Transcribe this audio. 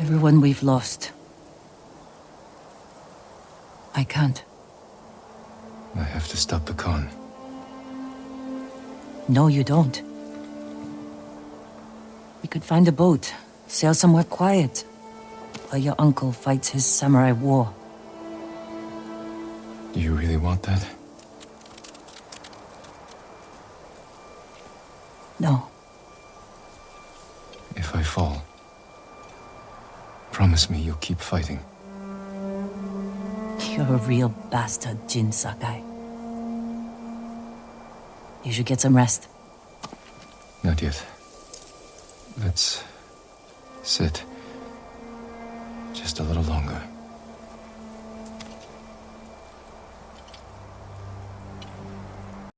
Everyone we've lost. I can't. I have to stop the Khan. No, you don't. We could find a boat, sail somewhere quiet, while your uncle fights his samurai war. Do you really want that? No. If I fall, promise me you'll keep fighting. You're a real bastard, Jin Sakai. You should get some rest. Not yet. Let's sit just a little longer.